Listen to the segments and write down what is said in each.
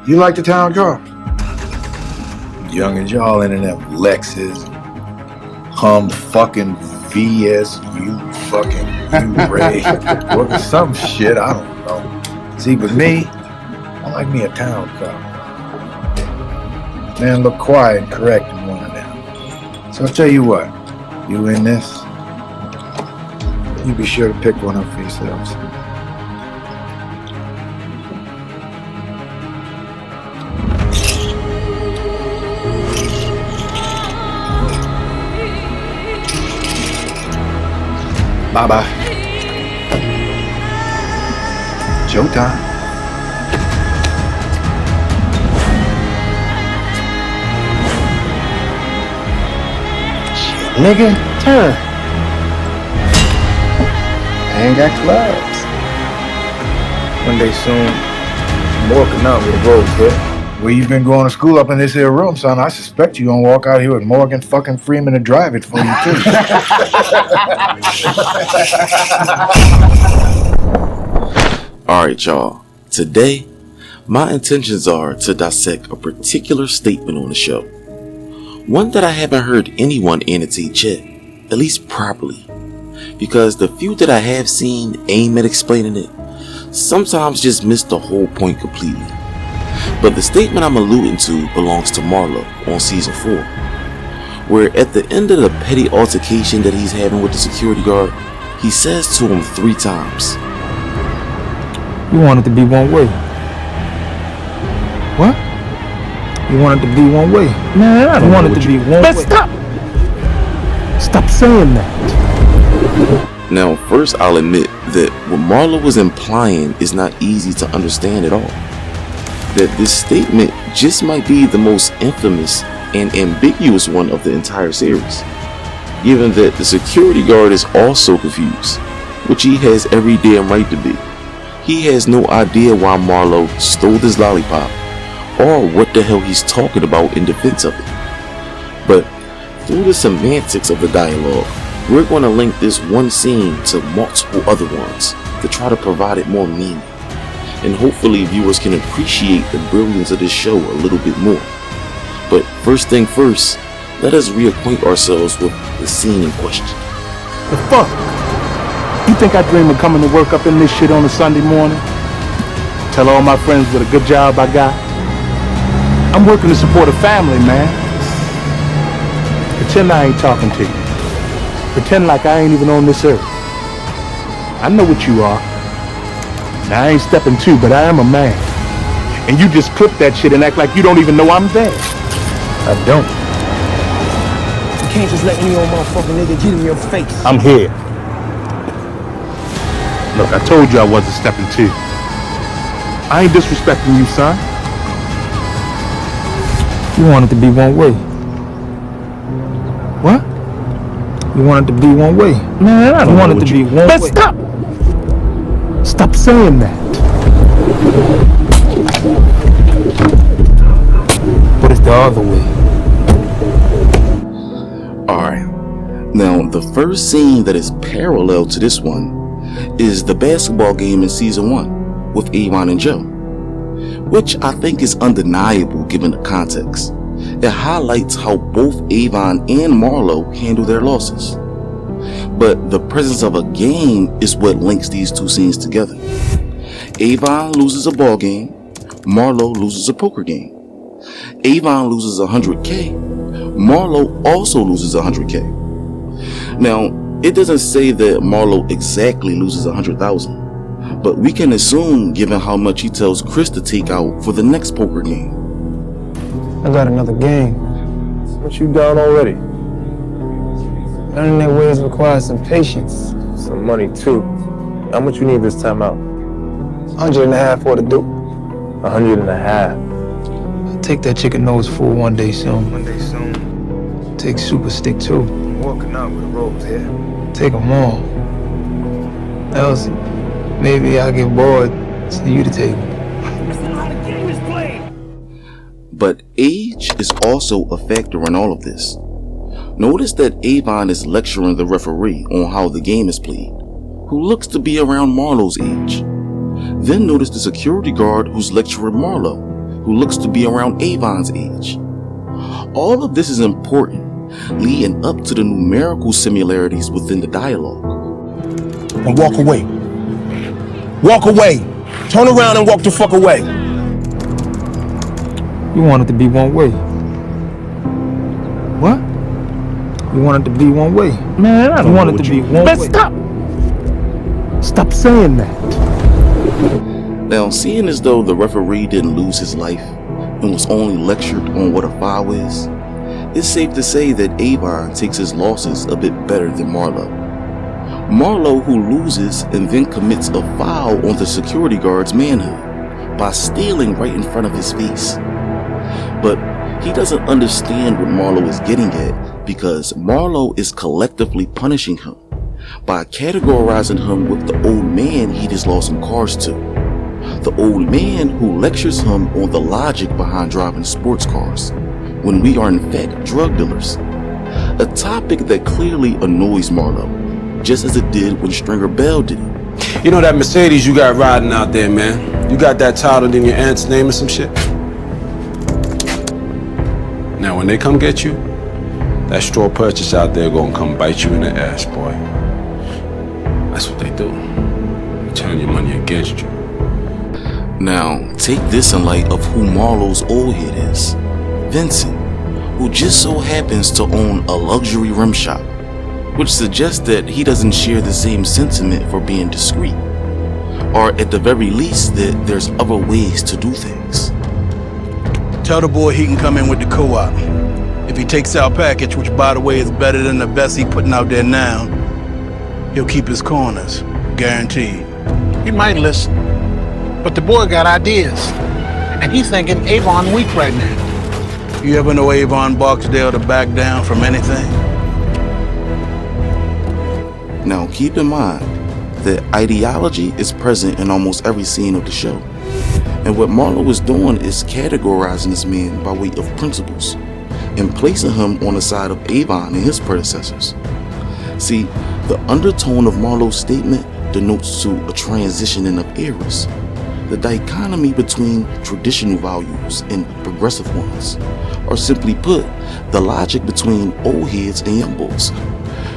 You like the town car? Young as y'all in them Lexus, hum fucking VSU fucking U-Ray, or some shit, I don't know. See, with me, I like me a town car. Man, look quiet and correct in one of them. So I'll tell you what, you in this, you be sure to pick one up for yourselves. Bye-bye. Showtime. Nigga, turn. I ain't got clubs. One day soon, I'm walking out with the roads here. Where you been going to school up in this here room, son? I suspect you gonna walk out here with Morgan fucking Freeman to drive it for you, too. Alright, y'all. Today, my intentions are to dissect a particular statement on the show. One that I haven't heard anyone annotate yet, at least properly. Because the few that I have seen aim at explaining it, sometimes just miss the whole point completely. But the statement I'm alluding to belongs to Marlo on season 4, where at the end of the petty altercation that he's having with the security guard, he says to him 3 times, "You want it to be one way." What? You want it to be one way. Man, I don't want know it to be one But way. stop saying that. Now, first I'll admit that what Marlo was implying is not easy to understand at all. That this statement just might be the most infamous and ambiguous one of the entire series, given that the security guard is also confused, which he has every damn right to be. He has no idea why Marlo stole this lollipop, or what the hell he's talking about in defense of it. But through the semantics of the dialogue, we're going to link this one scene to multiple other ones to try to provide it more meaning. And hopefully viewers can appreciate the brilliance of this show a little bit more. But first thing first, let us reacquaint ourselves with the scene in question. The fuck? You think I dream of coming to work up in this shit on a Sunday morning? Tell all my friends what a good job I got? I'm working to support a family, man. Pretend I ain't talking to you. Pretend like I ain't even on this earth. I know what you are. Now, I ain't stepping two, but I am a man. And you just clip that shit and act like you don't even know I'm there. I don't. You can't just let any old motherfucking nigga get in your face. I'm here. Look, I told you I wasn't stepping two. I ain't disrespecting you, son. You want it to be one way. What? You want it to be one way. Man, I don't want know it to be one But way. Stop saying that. But it's the other way. Alright, now the first scene that is parallel to this one is the basketball game in season 1 with Avon and Joe, which I think is undeniable given the context. It highlights how both Avon and Marlo handle their losses. But the presence of a game is what links these two scenes together. Avon loses a ball game, Marlo loses a poker game. Avon loses 100K, Marlo also loses 100K. Now, it doesn't say that Marlo exactly loses 100,000, but we can assume given how much he tells Chris to take out for the next poker game. I got another game. What you done already? Learning their ways requires some patience. Some money too. How much you need this time out? 150 for the dope. 150. I'll take that chicken nose full one day soon. Take super stick too. I'm walking out with the roads here. Take them all. Else, maybe I'll get bored. See you to take them. But age is also a factor in all of this. Notice that Avon is lecturing the referee on how the game is played, who looks to be around Marlo's age. Then notice the security guard who's lecturing Marlo, who looks to be around Avon's age. All of this is important, leading up to the numerical similarities within the dialogue. And walk away. Walk away. Turn around and walk the fuck away. You want it to be one way. What? You want it to be one way. Man, I don't You want know it what to be you... one Man, way. stop! Stop saying that. Now, seeing as though the referee didn't lose his life and was only lectured on what a foul is, it's safe to say that Avon takes his losses a bit better than Marlo. Marlo, who loses and then commits a foul on the security guard's manhood by stealing right in front of his face. But he doesn't understand what Marlo is getting at, because Marlo is collectively punishing him by categorizing him with the old man he just lost some cars to. The old man who lectures him on the logic behind driving sports cars, when we are in fact drug dealers. A topic that clearly annoys Marlo, just as it did when Stringer Bell did it. You know that Mercedes you got riding out there, man? You got that titled in your aunt's name or some shit? Now when they come get you, that straw purchase out there gonna come bite you in the ass, boy. That's what they do. They turn your money against you. Now, take this in light of who Marlo's old head is. Vincent, who just so happens to own a luxury rim shop, which suggests that he doesn't share the same sentiment for being discreet, or at the very least that there's other ways to do things. Tell the boy he can come in with the co-op. If he takes our package, which by the way is better than the best he putting out there now, he'll keep his corners, guaranteed. He might listen, but the boy got ideas, and he's thinking Avon weak right now. You ever know Avon Barksdale to back down from anything? Now keep in mind that ideology is present in almost every scene of the show, and what Marlo is doing is categorizing this man by way of principles and placing him on the side of Avon and his predecessors. See, the undertone of Marlo's statement denotes to a transitioning of eras, the dichotomy between traditional values and progressive ones, or simply put, the logic between old heads and young boys.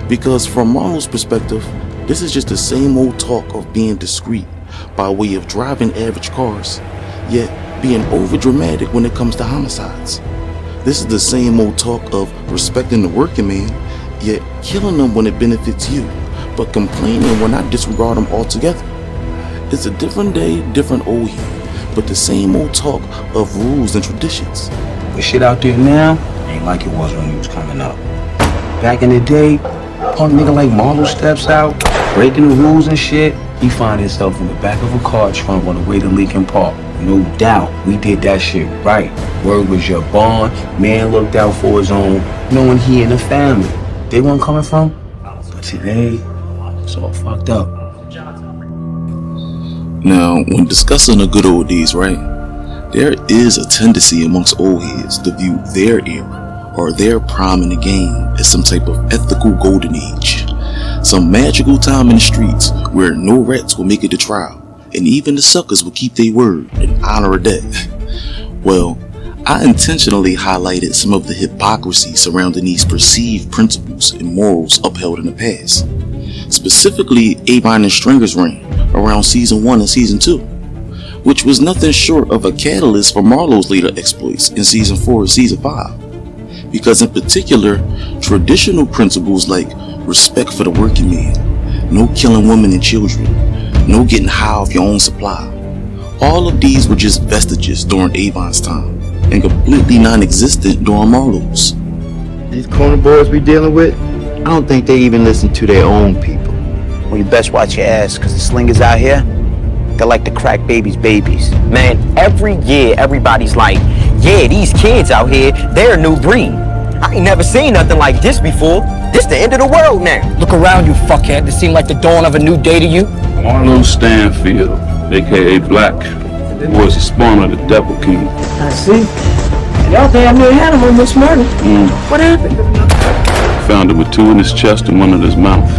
Because from Marlo's perspective, this is just the same old talk of being discreet by way of driving average cars, yet being over dramatic when it comes to homicides. This is the same old talk of respecting the working man, yet killing them when it benefits you, but complaining when I disregard them altogether. It's a different day, different old head, but the same old talk of rules and traditions. The shit out there now ain't like it was when he was coming up. Back in the day, punk nigga like Marlo steps out, breaking the rules and shit, he find himself in the back of a car trunk on the way to Lincoln Park. No doubt, we did that shit right. Word was your bond, man looked out for his own, knowing he in the family. They weren't coming from, but today, it's all fucked up. Now, when discussing the good old days, right, there is a tendency amongst old heads to view their era or their prime in the game as some type of ethical golden age, some magical time in the streets where no rats will make it to trial, and even the suckers will keep their word and honor a debt. Well, I intentionally highlighted some of the hypocrisy surrounding these perceived principles and morals upheld in the past, specifically Avon and Stringer's reign around season 1 and season 2, which was nothing short of a catalyst for Marlo's later exploits in season 4 and season 5, because in particular, traditional principles like respect for the working man, no killing women and children, no getting high off your own supply, all of these were just vestiges during Avon's time and completely non-existent during Marlo's. These corner boys we dealing with, I don't think they even listen to their own people. Well, you best watch your ass, because the slingers out here, they're like the crack babies. Man, every year everybody's like, yeah, these kids out here, they're a new breed. I ain't never seen nothing like this before. This the end of the world now. Look around, you fuckhead. This seemed like the dawn of a new day to you. Marlo Stanfield, a.k.a. Black, was the spawn of the Devil King. I see. Y'all damn near had him on this murder. What happened? Found him with 2 in his chest and 1 in his mouth.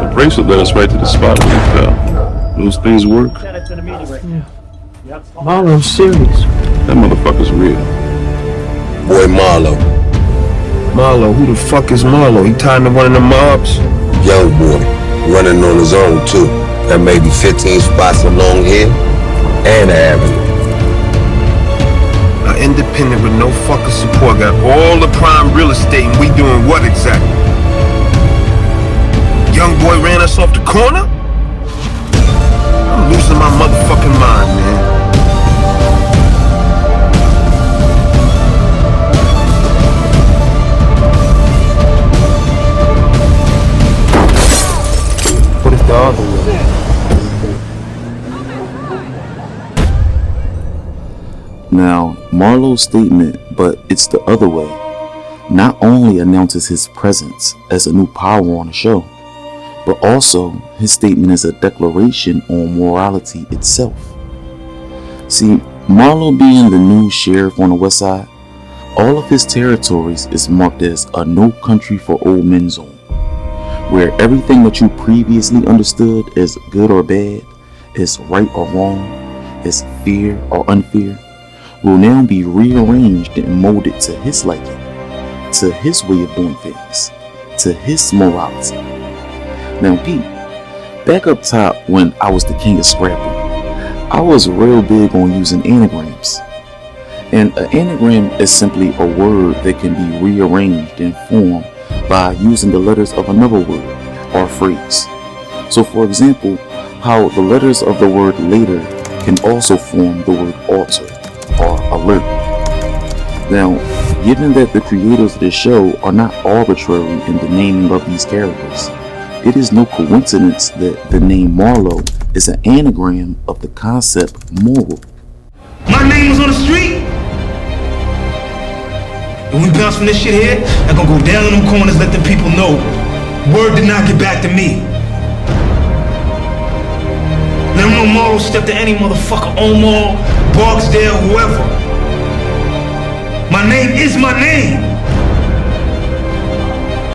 The bracelet led us right to the spot where he fell. Those things work. Marlo's serious. That motherfucker's real. Boy, Marlo. Marlo, who the fuck is Marlo? He tied to one of the mobs? Young boy. Running on his own, too. Got maybe 15 spots along here and the avenue. An independent with no fucking support. Got all the prime real estate and we doing what exactly? Young boy ran us off the corner? I'm losing my motherfucking mind, man. What is the other way? Now, Marlo's statement, but it's the other way, not only announces his presence as a new power on the show, but also his statement is a declaration on morality itself. See, Marlo being the new sheriff on the west side, all of his territories is marked as a no country for old men zone, where everything that you previously understood as good or bad, as right or wrong, as fear or unfair, will now be rearranged and molded to his liking, to his way of doing things, to his morality. Now Pete, back up top when I was the king of Scrabble, I was real big on using anagrams. And an anagram is simply a word that can be rearranged and formed by using the letters of another word or phrase. So for example, how the letters of the word later can also form the word alter or alert. Now, given that the creators of the show are not arbitrary in the naming of these characters, it is no coincidence that the name Marlo is an anagram of the concept moral. My name was on the street. And we bounce from this shit here, I'm gonna go down in them corners, let the people know. Word did not get back to me. Let them know Marlo stepped to any motherfucker, Omar, Barksdale, whoever. My name is my name.